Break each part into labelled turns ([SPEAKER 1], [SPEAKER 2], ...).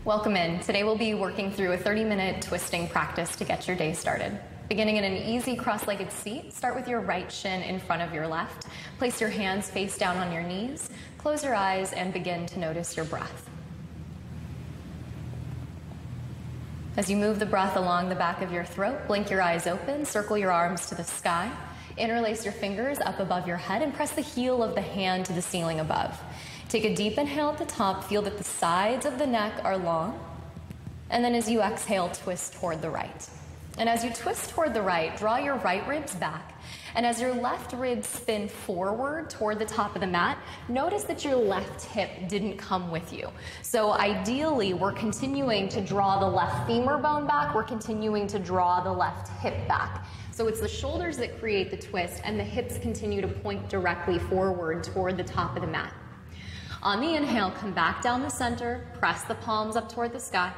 [SPEAKER 1] Welcome in. Today we'll be working through a 30-minute twisting practice to get your day started. Beginning in an easy cross-legged seat, start with your right shin in front of your left. Place your hands face down on your knees, close your eyes, and begin to notice your breath. As you move the breath along the back of your throat, blink your eyes open, circle your arms to the sky, interlace your fingers up above your head, and press the heel of the hand to the ceiling above. Take a deep inhale at the top, feel that the sides of the neck are long, and then as you exhale, twist toward the right. And as you twist toward the right, draw your right ribs back, and as your left ribs spin forward toward the top of the mat, notice that your left hip didn't come with you. So ideally, we're continuing to draw the left femur bone back, we're continuing to draw the left hip back. So it's the shoulders that create the twist, and the hips continue to point directly forward toward the top of the mat. On the inhale, come back down the center, press the palms up toward the sky.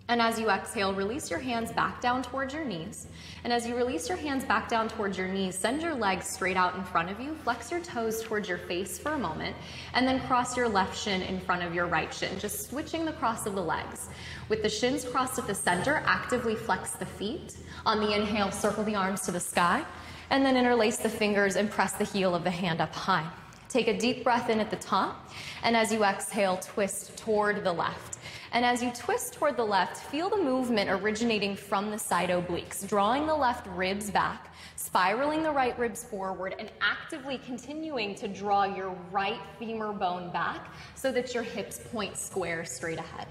[SPEAKER 1] And as you exhale, release your hands back down towards your knees. And as you release your hands back down towards your knees, send your legs straight out in front of you, flex your toes towards your face for a moment, and then cross your left shin in front of your right shin, just switching the cross of the legs. With the shins crossed at the center, actively flex the feet. On the inhale, circle the arms to the sky, and then interlace the fingers and press the heel of the hand up high. Take a deep breath in at the top, and as you exhale, twist toward the left. And as you twist toward the left, feel the movement originating from the side obliques, drawing the left ribs back, spiraling the right ribs forward, and actively continuing to draw your right femur bone back so that your hips point square straight ahead.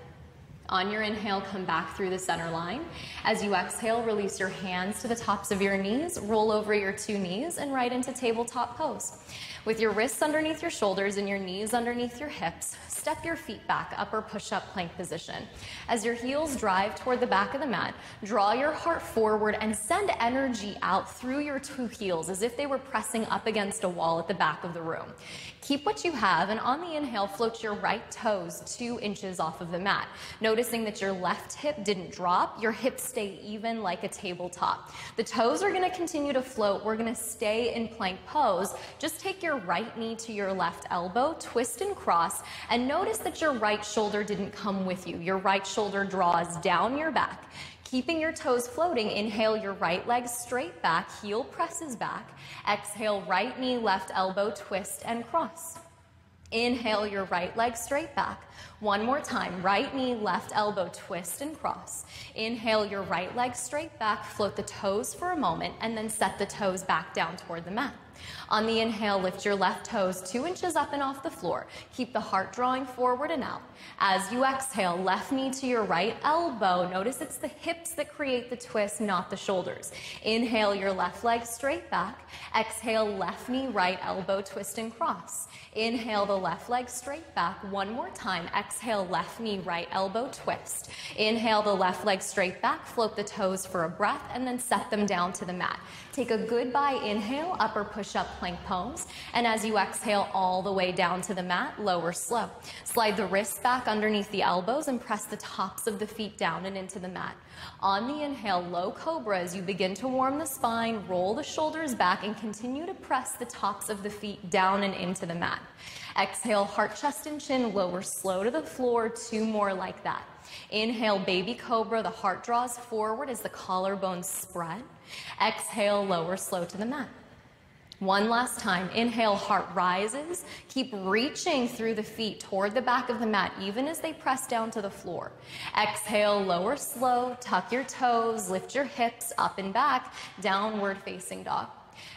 [SPEAKER 1] On your inhale, come back through the center line. As you exhale, release your hands to the tops of your knees, roll over your two knees, and right into tabletop pose. With your wrists underneath your shoulders and your knees underneath your hips, step your feet back, upper push-up plank position. As your heels drive toward the back of the mat, draw your heart forward and send energy out through your two heels as if they were pressing up against a wall at the back of the room. Keep what you have, and on the inhale, float your right toes 2 inches off of the mat. Noticing that your left hip didn't drop, your hips stay even like a tabletop. The toes are going to continue to float. We're going to stay in plank pose. Just take your right knee to your left elbow, twist and cross, and notice that your right shoulder didn't come with you. Your right shoulder draws down your back. Keeping your toes floating, inhale your right leg straight back, heel presses back. Exhale, right knee, left elbow, twist and cross. Inhale your right leg straight back. One more time, right knee, left elbow, twist and cross. Inhale your right leg straight back, float the toes for a moment, and then set the toes back down toward the mat. On the inhale, lift your left toes 2 inches up and off the floor. Keep the heart drawing forward and out. As you exhale, left knee to your right elbow. Notice it's the hips that create the twist, not the shoulders. Inhale your left leg straight back. Exhale, left knee, right elbow, twist and cross. Inhale the left leg straight back. One more time. Exhale, left knee, right elbow, twist. Inhale the left leg straight back. Float the toes for a breath and then set them down to the mat. Take a goodbye inhale, upper push-up plank pose. And as you exhale all the way down to the mat, lower slow. Slide the wrists back underneath the elbows and press the tops of the feet down and into the mat. On the inhale, low cobra as you begin to warm the spine, roll the shoulders back and continue to press the tops of the feet down and into the mat. Exhale, heart, chest, and chin, lower slow to the floor, 2 more like that. Inhale, baby cobra, the heart draws forward as the collarbones spread. Exhale, lower slow to the mat. One last time. Inhale, heart rises. Keep reaching through the feet toward the back of the mat, even as they press down to the floor. Exhale, lower slow, tuck your toes, lift your hips up and back, downward facing dog.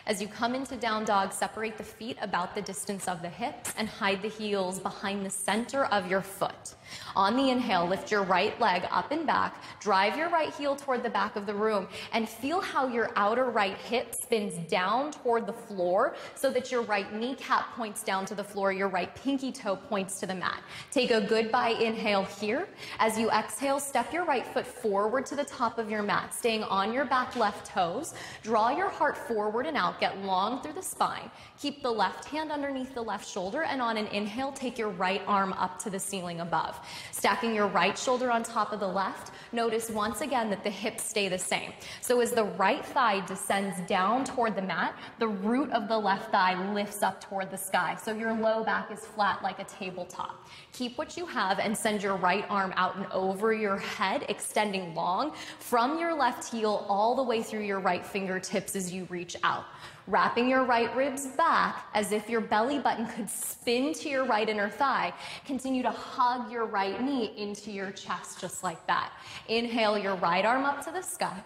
[SPEAKER 1] As you come into down dog, separate the feet about the distance of the hips and hide the heels behind the center of your foot. On the inhale, lift your right leg up and back, drive your right heel toward the back of the room, and feel how your outer right hip spins down toward the floor so that your right kneecap points down to the floor, your right pinky toe points to the mat. Take a goodbye inhale here. As you exhale, step your right foot forward to the top of your mat, staying on your back left toes. Draw your heart forward and out, get long through the spine. Keep the left hand underneath the left shoulder, and on an inhale, take your right arm up to the ceiling above. above. Stacking your right shoulder on top of the left, notice once again that the hips stay the same. So as the right thigh descends down toward the mat, the root of the left thigh lifts up toward the sky. So your low back is flat like a tabletop. Keep what you have and send your right arm out and over your head, extending long from your left heel all the way through your right fingertips as you reach out. Wrapping your right ribs back as if your belly button could spin to your right inner thigh. Continue to hug your right knee into your chest just like that. Inhale your right arm up to the sky.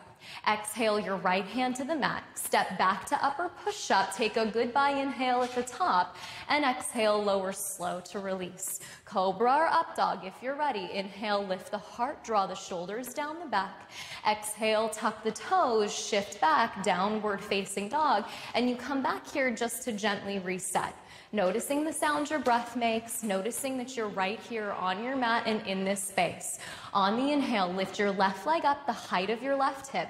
[SPEAKER 1] Exhale your right hand to the mat. Step back to upper push-up. Take a goodbye inhale at the top. And exhale, lower slow to release. Cobra or up dog if you're ready. Inhale, lift the heart, draw the shoulders down the back. Exhale, tuck the toes, shift back, downward facing dog. And you come back here just to gently reset. Noticing the sound your breath makes, noticing that you're right here on your mat and in this space. On the inhale, lift your left leg up the height of your left hip.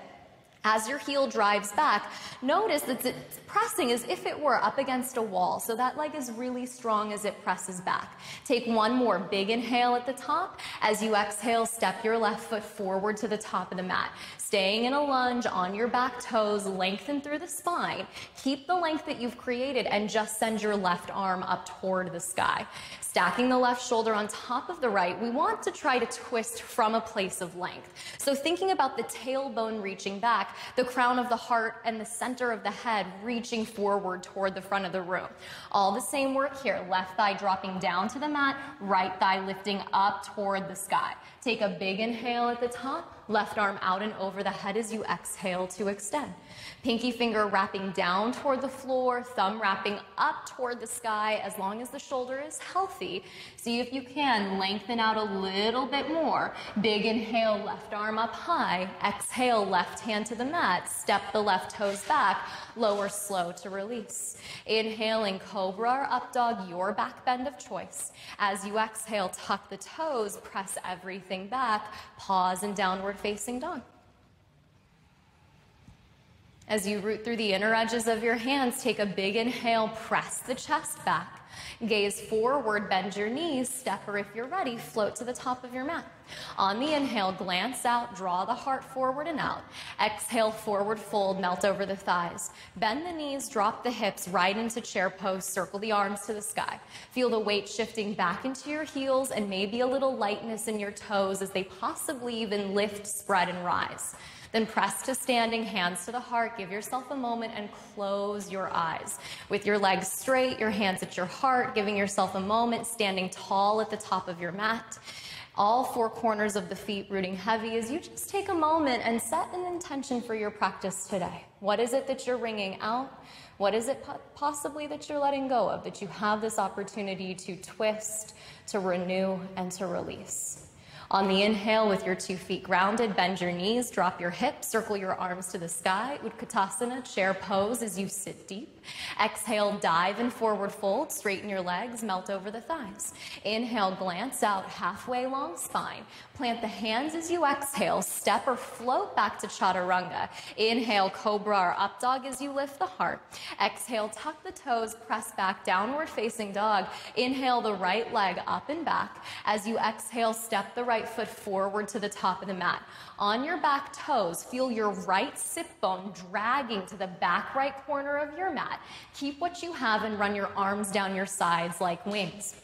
[SPEAKER 1] As your heel drives back, notice that it's pressing as if it were up against a wall. So that leg is really strong as it presses back. Take one more big inhale at the top. As you exhale, step your left foot forward to the top of the mat. Staying in a lunge on your back toes, lengthen through the spine. Keep the length that you've created and just send your left arm up toward the sky. Stacking the left shoulder on top of the right, we want to try to twist from a place of length. So thinking about the tailbone reaching back, the crown of the heart and the center of the head reaching forward toward the front of the room. All the same work here. Left thigh dropping down to the mat, right thigh lifting up toward the sky. Take a big inhale at the top, left arm out and over the head as you exhale to extend. Pinky finger wrapping down toward the floor, thumb wrapping up toward the sky as long as the shoulder is healthy. See if you can lengthen out a little bit more. Big inhale, left arm up high. Exhale, left hand to the mat. Step the left toes back. Lower slow to release. Inhaling cobra or up dog, your back bend of choice. As you exhale, tuck the toes, press everything back. Pause and downward facing dog. As you root through the inner edges of your hands, take a big inhale, press the chest back. Gaze forward, bend your knees, step or if you're ready, float to the top of your mat. On the inhale, glance out, draw the heart forward and out. Exhale, forward fold, melt over the thighs. Bend the knees, drop the hips right into chair pose, circle the arms to the sky. Feel the weight shifting back into your heels and maybe a little lightness in your toes as they possibly even lift, spread, and rise. Then press to standing, hands to the heart. Give yourself a moment and close your eyes. With your legs straight, your hands at your heart, giving yourself a moment, standing tall at the top of your mat. All four corners of the feet rooting heavy as you just take a moment and set an intention for your practice today. What is it that you're wringing out? What is it possibly that you're letting go of, that you have this opportunity to twist, to renew, and to release? On the inhale, with your 2 feet grounded, bend your knees, drop your hips, circle your arms to the sky. Utkatasana, chair pose as you sit deep. Exhale, dive and forward fold, straighten your legs, melt over the thighs. Inhale, glance out, halfway long spine. Plant the hands as you exhale, step or float back to chaturanga. Inhale, cobra or up dog as you lift the heart. Exhale, tuck the toes, press back, downward facing dog. Inhale, the right leg up and back. As you exhale, step the right foot forward to the top of the mat. On your back toes, feel your right sit bone dragging to the back right corner of your mat. Keep what you have and run your arms down your sides like wings.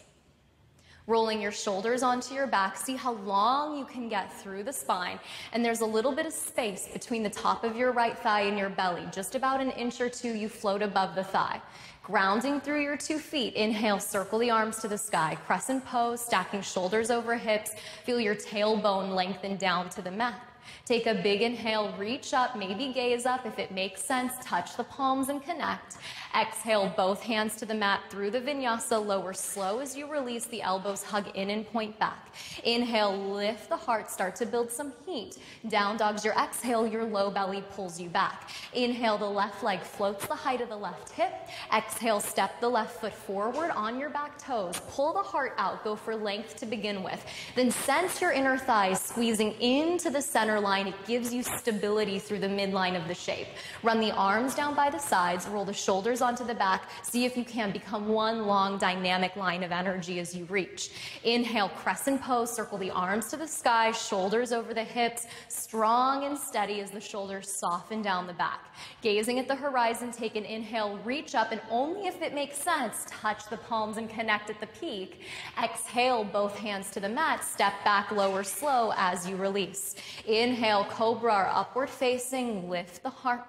[SPEAKER 1] Rolling your shoulders onto your back, see how long you can get through the spine. And there's a little bit of space between the top of your right thigh and your belly. Just about an inch or two, you float above the thigh. Grounding through your 2 feet, inhale, circle the arms to the sky. Crescent pose, stacking shoulders over hips. Feel your tailbone lengthen down to the mat. Take a big inhale, reach up, maybe gaze up if it makes sense. Touch the palms and connect. Exhale, both hands to the mat through the vinyasa. Lower slow as you release. The elbows hug in and point back. Inhale, lift the heart, start to build some heat. Down dogs your exhale, your low belly pulls you back. Inhale, the left leg floats the height of the left hip. Exhale, step the left foot forward on your back toes. Pull the heart out, go for length to begin with. Then sense your inner thighs squeezing into the center center line. It gives you stability through the midline of the shape. Run the arms down by the sides, roll the shoulders onto the back. See if you can become one long dynamic line of energy as you reach. Inhale, crescent pose, circle the arms to the sky, shoulders over the hips, strong and steady as the shoulders soften down the back. Gazing at the horizon, take an inhale, reach up, and only if it makes sense, touch the palms and connect at the peak. Exhale, both hands to the mat, step back, lower slow as you release. Inhale, cobra or upward facing, lift the heart.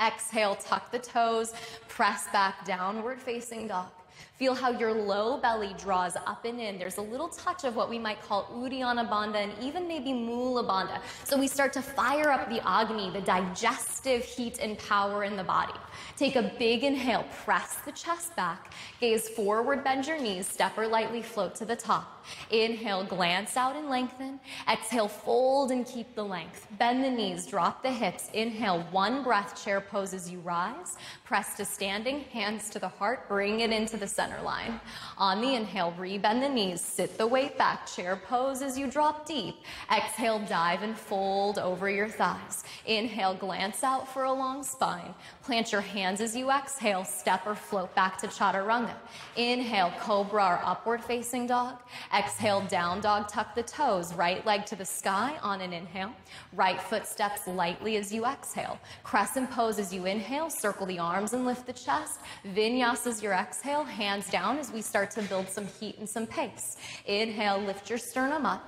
[SPEAKER 1] Exhale, tuck the toes, press back, downward facing dog. Feel how your low belly draws up and in. There's a little touch of what we might call Uddiyana Bandha and even maybe Mula Bandha. So we start to fire up the Agni, the digestive heat and power in the body. Take a big inhale, press the chest back, gaze forward, bend your knees, step or lightly float to the top. Inhale, glance out and lengthen. Exhale, fold and keep the length. Bend the knees, drop the hips. Inhale, one breath, chair pose as you rise. Press to standing, hands to the heart, bring it into the center line. On the inhale, re-bend the knees, sit the weight back, chair pose as you drop deep. Exhale, dive and fold over your thighs. Inhale, glance out for a long spine. Plant your hands as you exhale, step or float back to chaturanga. Inhale, cobra or upward facing dog. Exhale, down dog, tuck the toes, right leg to the sky on an inhale. Right foot steps lightly as you exhale. Crescent pose as you inhale, circle the arms and lift the chest. Vinyasa as your exhale, hands down as we start to build some heat and some pace. Inhale, lift your sternum up.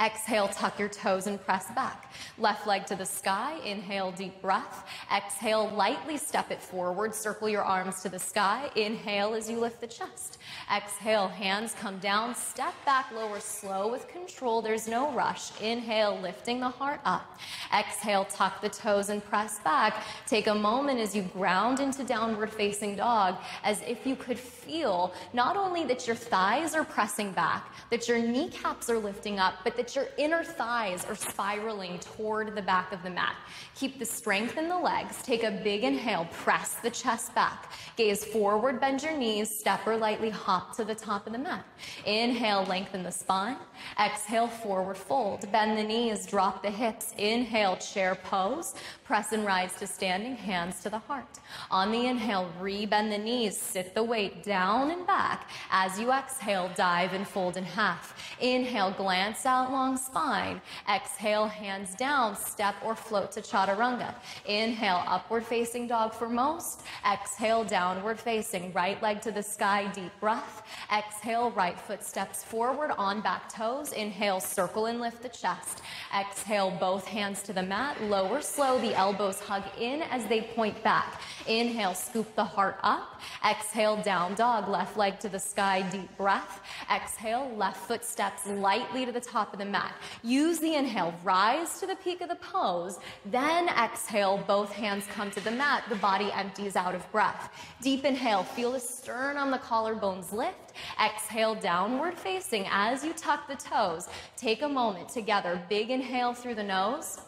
[SPEAKER 1] Exhale, tuck your toes and press back. Left leg to the sky. Inhale, deep breath. Exhale, lightly step it forward. Circle your arms to the sky. Inhale as you lift the chest. Exhale, hands come down. Step back, lower slow with control. There's no rush. Inhale, lifting the heart up. Exhale, tuck the toes and press back. Take a moment as you ground into downward facing dog, as if you could feel not only that your thighs are pressing back, that your kneecaps are lifting up, but that your inner thighs are spiraling toward the back of the mat. Keep the strength in the legs. Take a big inhale, press the chest back. Gaze forward, bend your knees, step or lightly hop to the top of the mat. Inhale, lengthen the spine. Exhale, forward fold. Bend the knees, drop the hips. Inhale, chair pose. Press and rise to standing, hands to the heart. On the inhale, re-bend the knees, sit the weight down and back. As you exhale, dive and fold in half. Inhale, glance out, long spine. Exhale, hands down, step or float to chaturanga. Inhale, upward facing dog for most. Exhale, downward facing, right leg to the sky, deep breath. Exhale, right foot steps forward on back toes. Inhale, circle and lift the chest. Exhale, both hands to the mat, lower slow, the elbows hug in as they point back. Inhale, scoop the heart up. Exhale, down dog, left leg to the sky, deep breath. Exhale, left foot steps lightly to the top of the mat. Use the inhale, rise to the peak of the pose. Then exhale, both hands come to the mat. The body empties out of breath. Deep inhale, feel the stern on the collarbones lift. Exhale, downward facing as you tuck the toes. Take a moment together. Big inhale through the nose.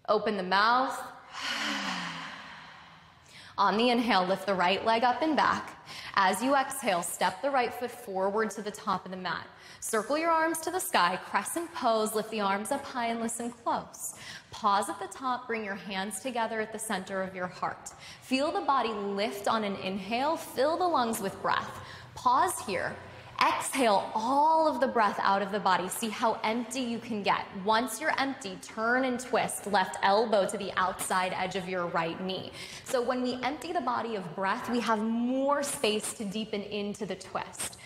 [SPEAKER 1] Open the mouth. On the inhale, lift the right leg up and back. As you exhale, step the right foot forward to the top of the mat. Circle your arms to the sky, crescent pose, lift the arms up high and listen close. Pause at the top, bring your hands together at the center of your heart. Feel the body lift on an inhale, fill the lungs with breath. Pause here. Exhale all of the breath out of the body. See how empty you can get. Once you're empty, turn and twist left elbow to the outside edge of your right knee. So when we empty the body of breath, we have more space to deepen into the twist.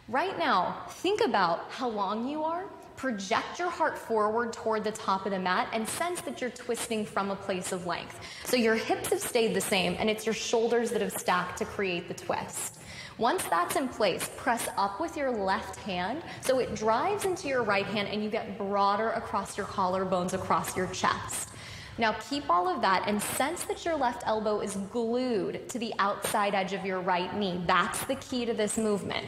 [SPEAKER 1] Right now, think about how long you are. Project your heart forward toward the top of the mat and sense that you're twisting from a place of length. So your hips have stayed the same and it's your shoulders that have stacked to create the twist. Once that's in place, press up with your left hand so it drives into your right hand and you get broader across your collarbones, across your chest. Now keep all of that and sense that your left elbow is glued to the outside edge of your right knee. That's the key to this movement.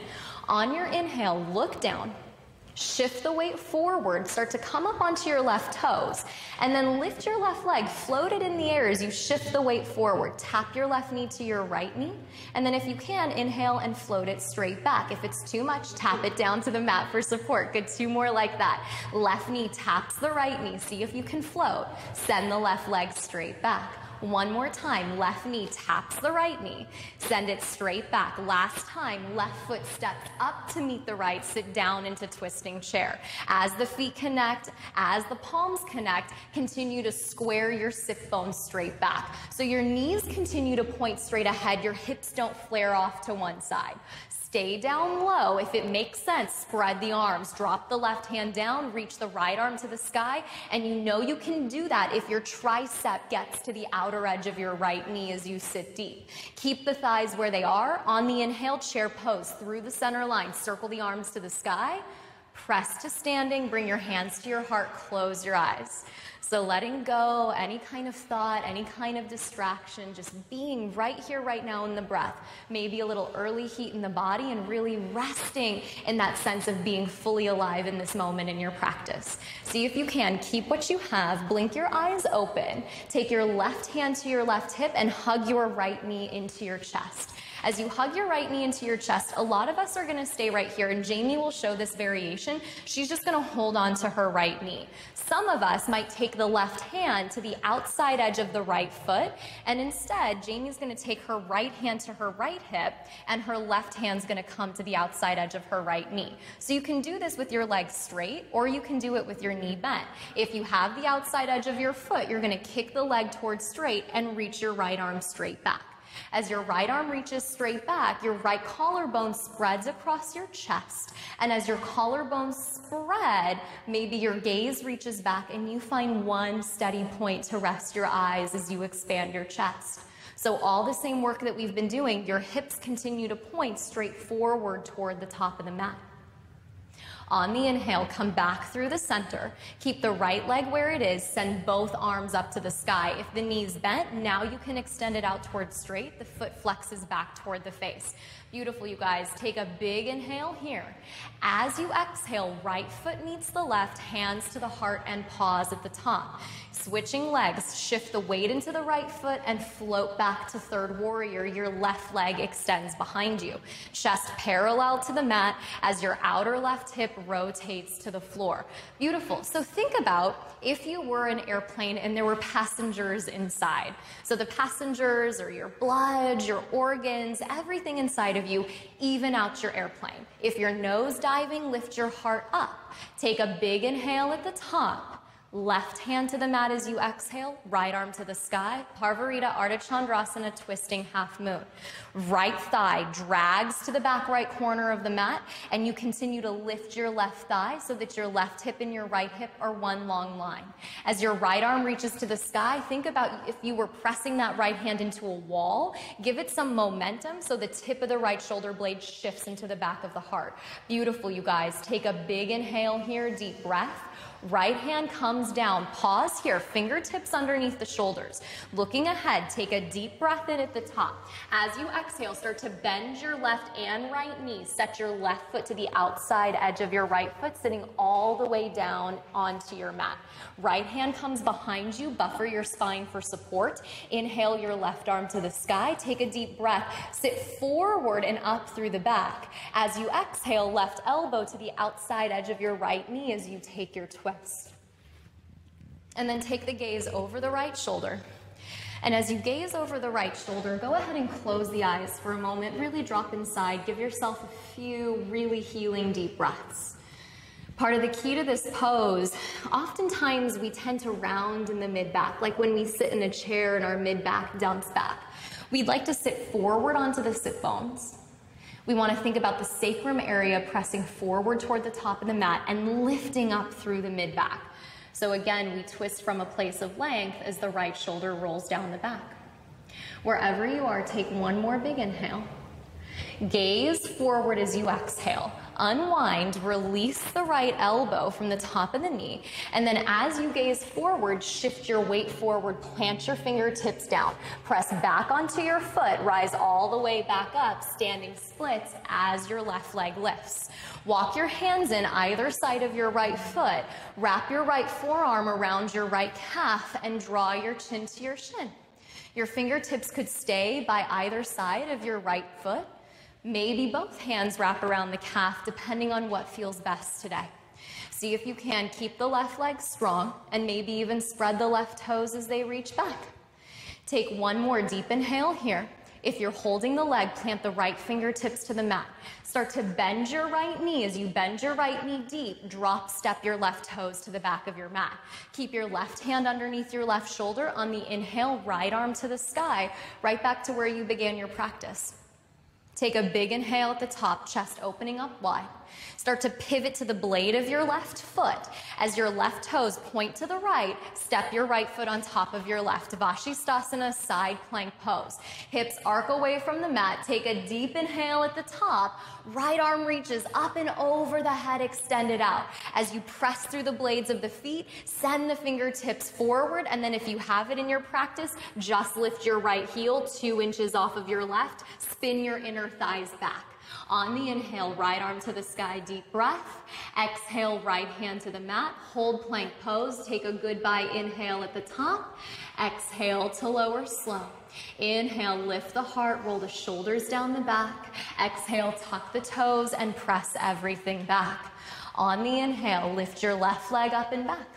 [SPEAKER 1] On your inhale, look down. Shift the weight forward, start to come up onto your left toes, and then lift your left leg, float it in the air as you shift the weight forward. Tap your left knee to your right knee, and then if you can, inhale and float it straight back. If it's too much, tap it down to the mat for support. Good, 2 more like that. Left knee taps the right knee, see if you can float. Send the left leg straight back. 1 more time, left knee taps the right knee. Send it straight back. Last time, left foot steps up to meet the right, sit down into twisting chair. As the feet connect, as the palms connect, continue to square your sit bones straight back. So your knees continue to point straight ahead, your hips don't flare off to one side. Stay down low. If it makes sense, spread the arms. Drop the left hand down, reach the right arm to the sky, and you know you can do that if your tricep gets to the outer edge of your right knee as you sit deep. Keep the thighs where they are. On the inhale, chair pose through the center line. Circle the arms to the sky. Press to standing. Bring your hands to your heart. Close your eyes. So letting go any kind of thought, any kind of distraction, just being right here, right now in the breath. Maybe a little early heat in the body and really resting in that sense of being fully alive in this moment in your practice. See if you can, keep what you have, blink your eyes open, take your left hand to your left hip and hug your right knee into your chest. As you hug your right knee into your chest, a lot of us are going to stay right here, and Jamie will show this variation. She's just going to hold on to her right knee. Some of us might take the left hand to the outside edge of the right foot, and instead, Jamie's going to take her right hand to her right hip, and her left hand's going to come to the outside edge of her right knee. So you can do this with your legs straight, or you can do it with your knee bent. If you have the outside edge of your foot, you're going to kick the leg towards straight and reach your right arm straight back. As your right arm reaches straight back, your right collarbone spreads across your chest. And as your collarbone spread, maybe your gaze reaches back and you find one steady point to rest your eyes as you expand your chest. So all the same work that we've been doing, your hips continue to point straight forward toward the top of the mat. On the inhale, come back through the center. Keep the right leg where it is. Send both arms up to the sky. If the knee's bent, now you can extend it out towards straight. The foot flexes back toward the face. Beautiful, you guys. Take a big inhale here. As you exhale, right foot meets the left, hands to the heart, and pause at the top. Switching legs, shift the weight into the right foot and float back to third warrior. Your left leg extends behind you. Chest parallel to the mat as your outer left hip rotates to the floor. Beautiful. So think about if you were an airplane and there were passengers inside. So the passengers or your blood, your organs, everything inside of you, even out your airplane. If you're nose diving, lift your heart up. Take a big inhale at the top. Left hand to the mat as you exhale, right arm to the sky, Parvarita Ardha Chandrasana, twisting half moon. Right thigh drags to the back right corner of the mat, and you continue to lift your left thigh so that your left hip and your right hip are one long line. As your right arm reaches to the sky, think about if you were pressing that right hand into a wall, give it some momentum so the tip of the right shoulder blade shifts into the back of the heart. Beautiful, you guys. Take a big inhale here, deep breath. Right hand comes down. Pause here, fingertips underneath the shoulders. Looking ahead, take a deep breath in at the top. As you exhale, start to bend your left and right knee. Set your left foot to the outside edge of your right foot, sitting all the way down onto your mat. Right hand comes behind you, buffer your spine for support. Inhale your left arm to the sky. Take a deep breath. Sit forward and up through the back. As you exhale, left elbow to the outside edge of your right knee as you take your twist. And then take the gaze over the right shoulder. And as you gaze over the right shoulder, go ahead and close the eyes for a moment. Really drop inside. Give yourself a few really healing deep breaths. Part of the key to this pose, oftentimes we tend to round in the mid-back, like when we sit in a chair and our mid-back dumps back. We'd like to sit forward onto the sit bones. We want to think about the sacrum area pressing forward toward the top of the mat and lifting up through the mid-back. So again, we twist from a place of length as the right shoulder rolls down the back. Wherever you are, take one more big inhale. Gaze forward as you exhale. Unwind, release the right elbow from the top of the knee, and then as you gaze forward, shift your weight forward, plant your fingertips down, press back onto your foot, rise all the way back up, standing splits as your left leg lifts. Walk your hands in either side of your right foot, wrap your right forearm around your right calf, and draw your chin to your shin. Your fingertips could stay by either side of your right foot. Maybe both hands wrap around the calf, depending on what feels best today. See if you can keep the left leg strong, and maybe even spread the left toes as they reach back. Take one more deep inhale here. If you're holding the leg, plant the right fingertips to the mat. Start to bend your right knee. As you bend your right knee deep, drop step your left toes to the back of your mat. Keep your left hand underneath your left shoulder. On the inhale, right arm to the sky, right back to where you began your practice. Take a big inhale at the top, chest opening up wide. Start to pivot to the blade of your left foot. As your left toes point to the right, step your right foot on top of your left. Vashisthasana, side plank pose. Hips arc away from the mat. Take a deep inhale at the top. Right arm reaches up and over the head, extended out. As you press through the blades of the feet, send the fingertips forward, and then if you have it in your practice, just lift your right heel 2 inches off of your left. Spin your inner thighs back. On the inhale, right arm to the sky, deep breath. Exhale, right hand to the mat. Hold plank pose. Take a goodbye inhale at the top. Exhale to lower slow. Inhale, lift the heart, roll the shoulders down the back. Exhale, tuck the toes and press everything back. On the inhale, lift your left leg up and back.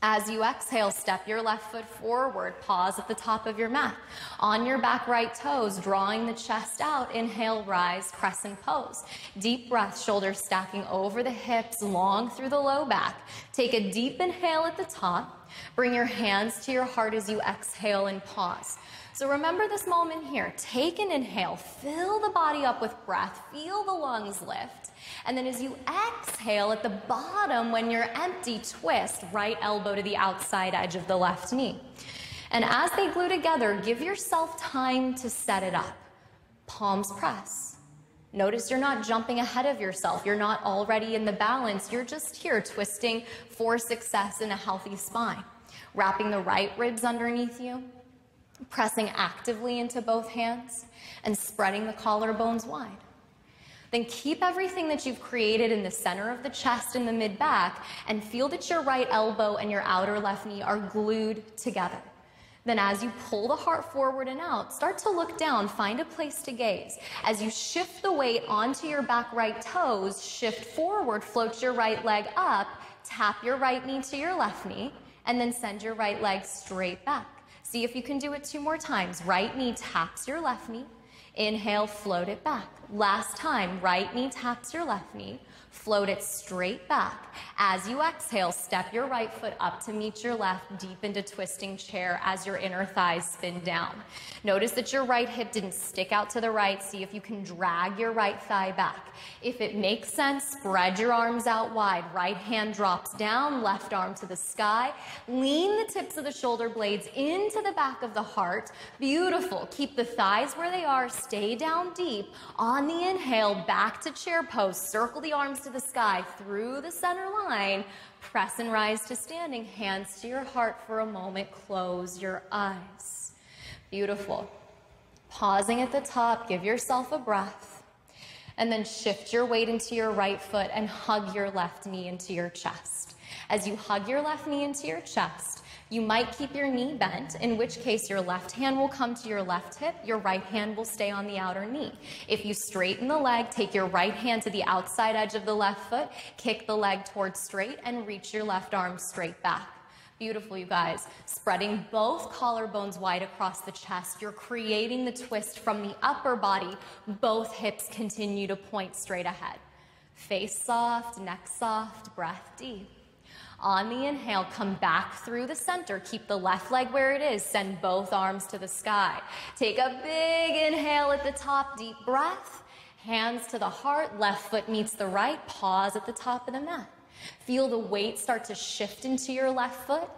[SPEAKER 1] As you exhale, step your left foot forward, pause at the top of your mat. On your back right toes, drawing the chest out, inhale, rise, crescent pose. Deep breath, shoulders stacking over the hips, long through the low back. Take a deep inhale at the top. Bring your hands to your heart as you exhale and pause. So remember this moment here. Take an inhale, fill the body up with breath, feel the lungs lift. And then as you exhale at the bottom, when you're empty, twist right elbow to the outside edge of the left knee. And as they glue together, give yourself time to set it up. Palms press. Notice you're not jumping ahead of yourself. You're not already in the balance. You're just here twisting for success in a healthy spine. Wrapping the right ribs underneath you. Pressing actively into both hands and spreading the collarbones wide. Then keep everything that you've created in the center of the chest and the mid-back and feel that your right elbow and your outer left knee are glued together. Then as you pull the heart forward and out, start to look down, find a place to gaze. As you shift the weight onto your back right toes, shift forward, float your right leg up, tap your right knee to your left knee, and then send your right leg straight back. See if you can do it 2 more times. Right knee taps your left knee. Inhale, float it back. Last time, right knee taps your left knee. Float it straight back. As you exhale, step your right foot up to meet your left, deep into twisting chair as your inner thighs spin down. Notice that your right hip didn't stick out to the right. See if you can drag your right thigh back. If it makes sense, spread your arms out wide. Right hand drops down, left arm to the sky. Lean the tips of the shoulder blades into the back of the heart. Beautiful. Keep the thighs where they are. Stay down deep. On the inhale, back to chair pose. Circle the arms to the sky through the center line. Press and rise to standing. Hands to your heart for a moment. Close your eyes. Beautiful. Pausing at the top, give yourself a breath. And then shift your weight into your right foot and hug your left knee into your chest. As you hug your left knee into your chest, you might keep your knee bent, in which case your left hand will come to your left hip, your right hand will stay on the outer knee. If you straighten the leg, take your right hand to the outside edge of the left foot, kick the leg towards straight, and reach your left arm straight back. Beautiful, you guys. Spreading both collarbones wide across the chest. You're creating the twist from the upper body. Both hips continue to point straight ahead. Face soft, neck soft, breath deep. On the inhale, come back through the center. Keep the left leg where it is. Send both arms to the sky. Take a big inhale at the top, deep breath. Hands to the heart, left foot meets the right. Pause at the top of the mat. Feel the weight start to shift into your left foot.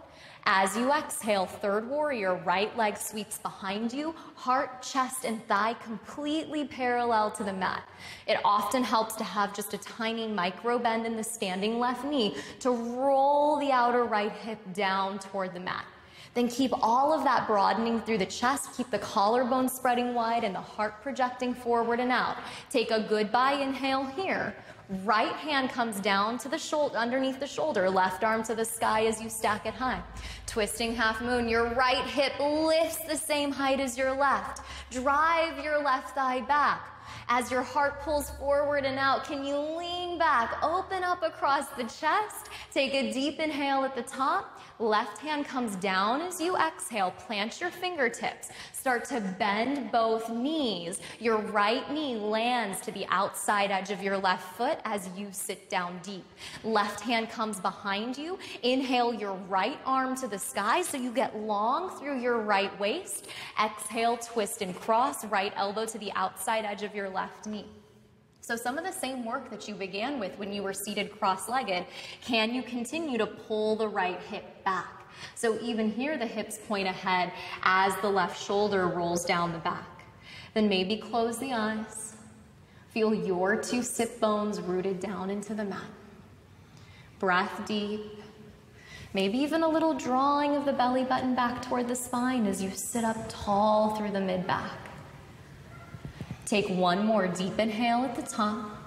[SPEAKER 1] As you exhale, third warrior, right leg sweeps behind you, heart, chest, and thigh completely parallel to the mat. It often helps to have just a tiny micro bend in the standing left knee to roll the outer right hip down toward the mat. Then keep all of that broadening through the chest, keep the collarbone spreading wide and the heart projecting forward and out. Take a goodbye inhale here. Right hand comes down to the shoulder, underneath the shoulder, left arm to the sky as you stack it high. Twisting half moon, your right hip lifts the same height as your left. Drive your left thigh back. As your heart pulls forward and out, can you lean back, open up across the chest, take a deep inhale at the top. Left hand comes down as you exhale, plant your fingertips, start to bend both knees. Your right knee lands to the outside edge of your left foot as you sit down deep. Left hand comes behind you. Inhale your right arm to the sky so you get long through your right waist. Exhale, twist and cross, right elbow to the outside edge of your left knee. So some of the same work that you began with when you were seated cross-legged, can you continue to pull the right hip back? So even here, the hips point ahead as the left shoulder rolls down the back. Then maybe close the eyes. Feel your two sit bones rooted down into the mat. Breath deep. Maybe even a little drawing of the belly button back toward the spine as you sit up tall through the mid-back. Take one more deep inhale at the top.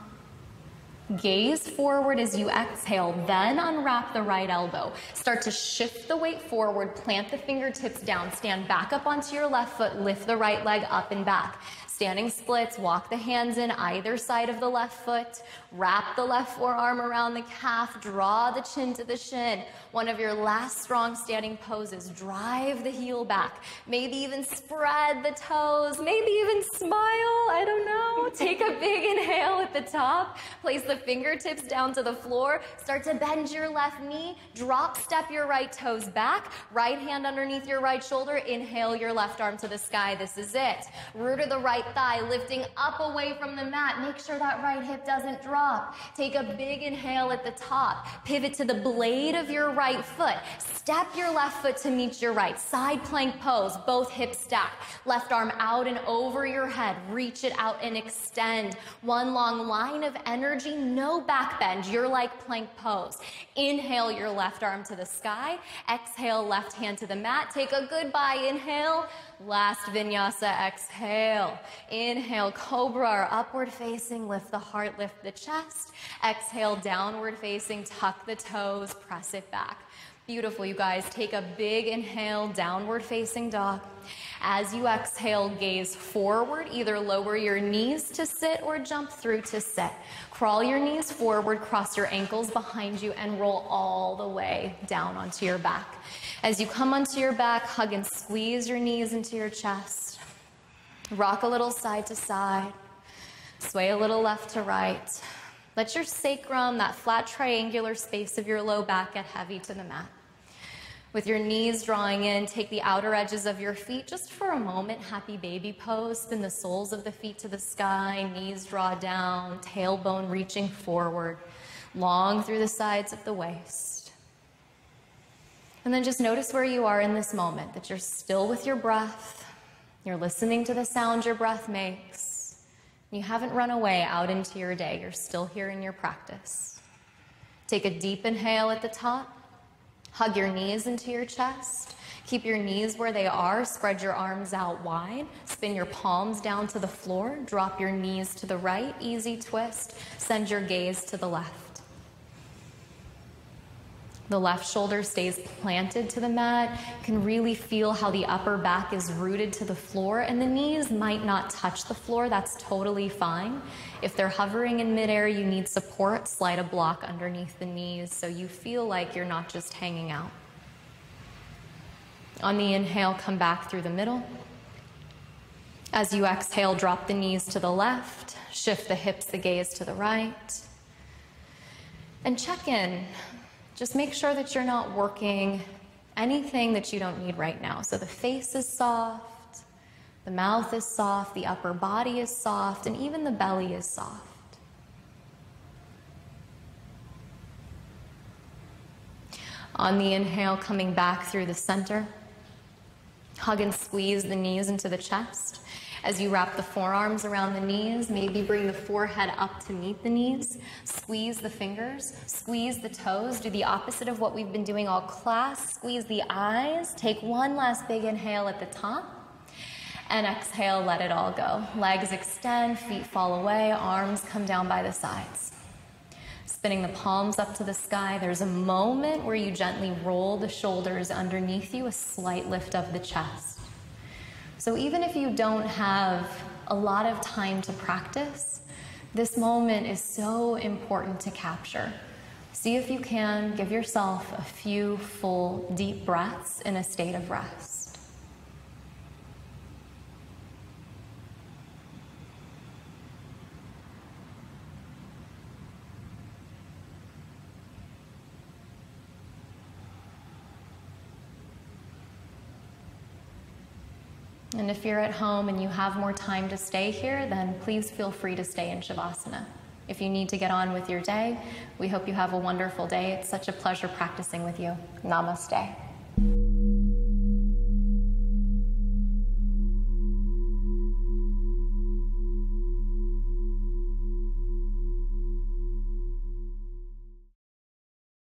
[SPEAKER 1] Gaze forward as you exhale, then unwrap the right elbow. Start to shift the weight forward, plant the fingertips down, stand back up onto your left foot, lift the right leg up and back. Standing splits, walk the hands in either side of the left foot, wrap the left forearm around the calf, draw the chin to the shin. One of your last strong standing poses, drive the heel back, maybe even spread the toes, maybe even smile, I don't know. Take a big inhale at the top, place the fingertips down to the floor, start to bend your left knee, drop step your right toes back, right hand underneath your right shoulder, inhale your left arm to the sky, this is it. Root of the right thigh lifting up away from the mat. Make sure that right hip doesn't drop. Take a big inhale at the top. Pivot to the blade of your right foot. Step your left foot to meet your right. Side plank pose, both hips stacked. Left arm out and over your head. Reach it out and extend. One long line of energy, no back bend. You're like plank pose. Inhale your left arm to the sky. Exhale, left hand to the mat. Take a goodbye inhale. Last vinyasa, exhale. Inhale, cobra or upward facing, lift the heart, lift the chest. Exhale, downward facing, tuck the toes, press it back. Beautiful, you guys. Take a big inhale, downward facing dog. As you exhale, gaze forward, either lower your knees to sit or jump through to sit. Crawl your knees forward, cross your ankles behind you, and roll all the way down onto your back. As you come onto your back, hug and squeeze your knees into your chest. Rock a little side to side. Sway a little left to right. Let your sacrum, that flat triangular space of your low back, get heavy to the mat. With your knees drawing in, take the outer edges of your feet just for a moment. Happy baby pose. Spin the soles of the feet to the sky. Knees draw down. Tailbone reaching forward. Long through the sides of the waist. And then just notice where you are in this moment, that you're still with your breath. You're listening to the sound your breath makes. You haven't run away out into your day. You're still here in your practice. Take a deep inhale at the top. Hug your knees into your chest. Keep your knees where they are. Spread your arms out wide. Spin your palms down to the floor. Drop your knees to the right. Easy twist. Send your gaze to the left. The left shoulder stays planted to the mat. You can really feel how the upper back is rooted to the floor, and the knees might not touch the floor. That's totally fine. If they're hovering in midair, you need support. Slide a block underneath the knees so you feel like you're not just hanging out. On the inhale, come back through the middle. As you exhale, drop the knees to the left. Shift the hips, the gaze to the right. And check in. Just make sure that you're not working anything that you don't need right now. So the face is soft, the mouth is soft, the upper body is soft, and even the belly is soft. On the inhale, coming back through the center. Hug and squeeze the knees into the chest. As you wrap the forearms around the knees, maybe bring the forehead up to meet the knees. Squeeze the fingers, squeeze the toes. Do the opposite of what we've been doing all class. Squeeze the eyes. Take one last big inhale at the top. And exhale, let it all go. Legs extend, feet fall away, arms come down by the sides. Spinning the palms up to the sky. There's a moment where you gently roll the shoulders underneath you, a slight lift of the chest. So even if you don't have a lot of time to practice, this moment is so important to capture. See if you can give yourself a few full, deep breaths in a state of rest. And if you're at home and you have more time to stay here, then please feel free to stay in Shavasana. If you need to get on with your day, we hope you have a wonderful day. It's such a pleasure practicing with you. Namaste.